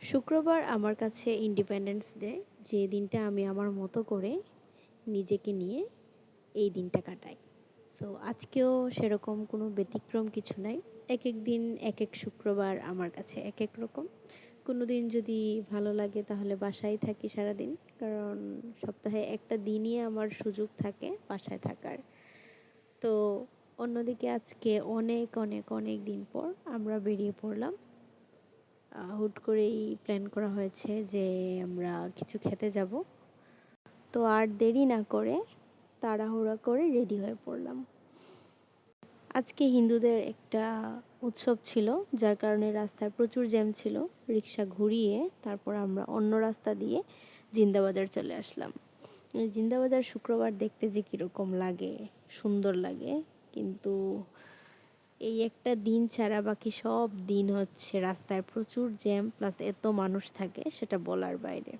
শুক্রবার আমার কাছে ইন্ডিপেন্ডেন্স ডে, যে দিনটা আমি আমার মতো করে নিজেকে নিয়ে এই দিনটা কাটাই। সো আজকেও সেরকম কোনো ব্যতিক্রম কিছু নাই। একেক দিন একেক শুক্রবার আমার কাছে একেক রকম। কোনো দিন যদি ভালো লাগে তাহলে বাসায় থাকি সারাদিন, কারণ সপ্তাহে একটা দিনই আমার সুযোগ থাকে বাসায় থাকার। তো অন্যদিকে আজকে অনেক অনেক অনেক দিন পর আমরা বেরিয়ে পড়লাম। হুট করেই প্ল্যান করা হয়েছে যে আমরা কিছু খেতে যাব। তো আর দেরি না করে তাড়াহুড়া করে রেডি হয়ে পড়লাম। আজকে হিন্দুদের একটা উৎসব ছিল, যার কারণে রাস্তায় প্রচুর জ্যাম ছিল। রিক্সা ঘুরিয়ে তারপর আমরা অন্য রাস্তা দিয়ে জিন্দাবাজার চলে আসলাম। এই জিন্দাবাজার শুক্রবার দেখতে যে কীরকম লাগে, সুন্দর লাগে, কিন্তু এই একটা দিন ছাড়া বাকি সব দিন হচ্ছে রাস্তায় প্রচুর জ্যাম, প্লাস এত মানুষ থাকে সেটা বলার বাইরে।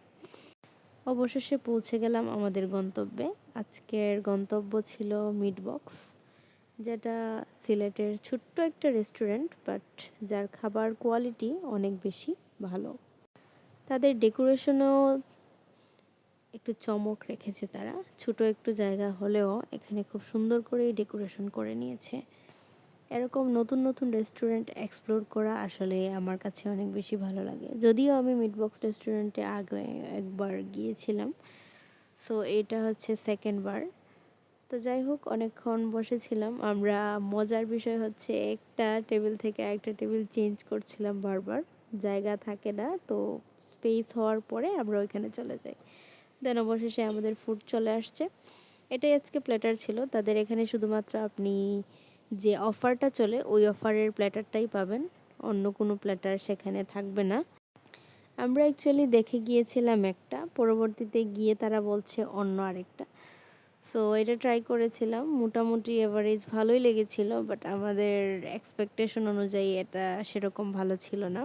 অবশেষে পৌঁছে গেলাম আমাদের গন্তব্যে। আজকের গন্তব্য ছিল মিট বক্স, যেটা সিলেটের ছোট্ট একটা রেস্টুরেন্ট, বাট যার খাবার কোয়ালিটি অনেক বেশি ভালো। তাদের ডেকোরেশনও একটু চমক রেখেছে তারা। ছোট একটু জায়গা হলেও এখানে খুব সুন্দর করেই ডেকোরেশন করে নিয়েছে। এরকম নতুন নতুন রেস্টুরেন্ট এক্সপ্লোর করা আসলে আমার কাছে অনেক বেশি ভালো লাগে। যদিও আমি মিটবক্স রেস্টুরেন্টে আগে একবার গিয়েছিলাম, সো এটা হচ্ছে সেকেন্ড বার। তো যাই হোক, অনেকক্ষণ বসেছিলাম আমরা। মজার বিষয় হচ্ছে একটা টেবিল থেকে আরেকটা টেবিল চেঞ্জ করছিলাম বারবার, জায়গা থাকে না তো। স্পেস হওয়ার পরে আমরা ওইখানে চলে যাই। দেন অবশেষে আমাদের ফুড চলে আসছে। এটাই আজকে প্ল্যাটার ছিল তাদের এখানে। শুধুমাত্র আপনি যে অফারটা চলে ওই অফারের প্ল্যাটারটাই পাবেন, অন্য কোনো প্ল্যাটার সেখানে থাকবে না। আমরা অ্যাকচুয়ালি দেখে গিয়েছিলাম একটা, পরবর্তীতে গিয়ে তারা বলছে অন্য আরেকটা। সো এটা ট্রাই করেছিলাম, মোটামুটি এভারেজ ভালোই লেগেছিল, বাট আমাদের এক্সপেকটেশন অনুযায়ী এটা সেরকম ভালো ছিল না।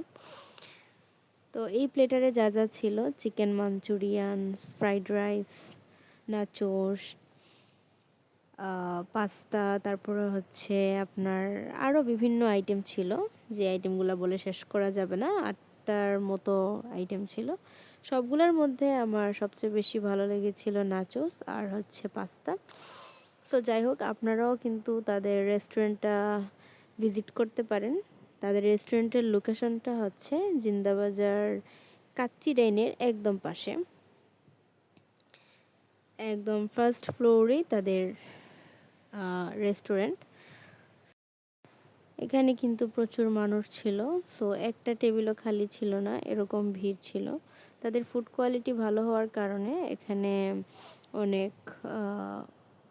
তো এই প্লেটারে যা যা ছিল, chicken Manchurian, fried rice, nachos, pasta, তারপরে হচ্ছে আপনার আরও বিভিন্ন আইটেম ছিল, যে আইটেমগুলো বলে শেষ করা যাবে না। 8টার মতো আইটেম ছিল। সবগুলোর মধ্যে আমার সবচেয়ে বেশি ভালো লেগেছিল নাচোস আর হচ্ছে পাস্তা। সো যাই হোক, আপনারাও কিন্তু তাদের রেস্টুরেন্টটা ভিজিট করতে পারেন। তাদের রেস্টুরেন্টের লোকেশনটা হচ্ছে জিন্দাবাজার কাচ্চি ডাইনের একদম পাশে, একদম ফার্স্ট ফ্লোরেই তাদের রেস্টুরেন্ট। এখানে কিন্তু প্রচুর মানুষ ছিল, সো একটা টেবিলও খালি ছিল না, এরকম ভিড় ছিল। তাদের ফুড কোয়ালিটি ভালো হওয়ার কারণে এখানে অনেক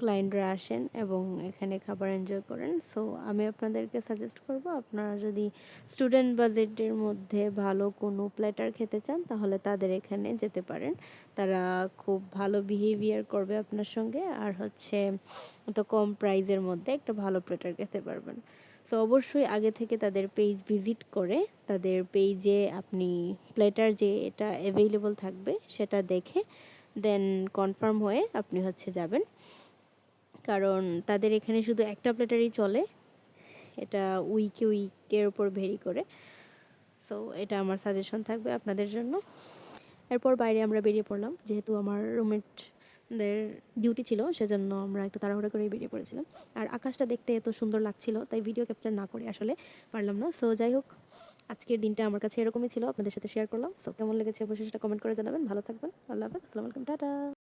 ক্লায়েন্টরা আসেন এবং এখানে খাবার এনজয় করেন। সো আমি আপনাদেরকে সাজেস্ট করব, আপনারা যদি স্টুডেন্ট বাজেটের মধ্যে ভালো কোনো প্ল্যাটার খেতে চান তাহলে তাদের এখানে যেতে পারেন। তারা খুব ভালো বিহেভিয়ার করবে আপনার সঙ্গে, আর হচ্ছে তো কম প্রাইজের মধ্যে একটা ভালো প্ল্যাটার খেতে পারবেন। সো অবশ্যই আগে থেকে তাদের পেজ ভিজিট করে, তাদের পেজে আপনি প্ল্যাটার যে এটা অ্যাভেইলেবল থাকবে সেটা দেখে দেন কনফার্ম হয়ে আপনি হচ্ছে যাবেন, কারণ তাদের এখানে শুধু একটা প্ল্যাটারই চলে। এটা উইকের উপর ভেরি করে। সো এটা আমার সাজেশন থাকবে আপনাদের জন্য। এরপর বাইরে আমরা বেরিয়ে পড়লাম, যেহেতু আমার রুমমেটদের ডিউটি ছিল সেজন্য আমরা একটু তাড়াহুড়ো করে বেরিয়ে পড়েছিলাম। আর আকাশটা দেখতে এত সুন্দর লাগছিল, তাই ভিডিও ক্যাপচার না করে আসলে পারলাম না। সো যাই হোক, আজকের দিনটা আমার কাছে এরকমই ছিল, আপনাদের সাথে শেয়ার করলাম। সো কেমন লেগেছে অবশ্যই সেটা কমেন্ট করে জানাবেন। ভালো থাকবেন। আল্লাহ হাফেজ, আসসালামু আলাইকুম, টাটা।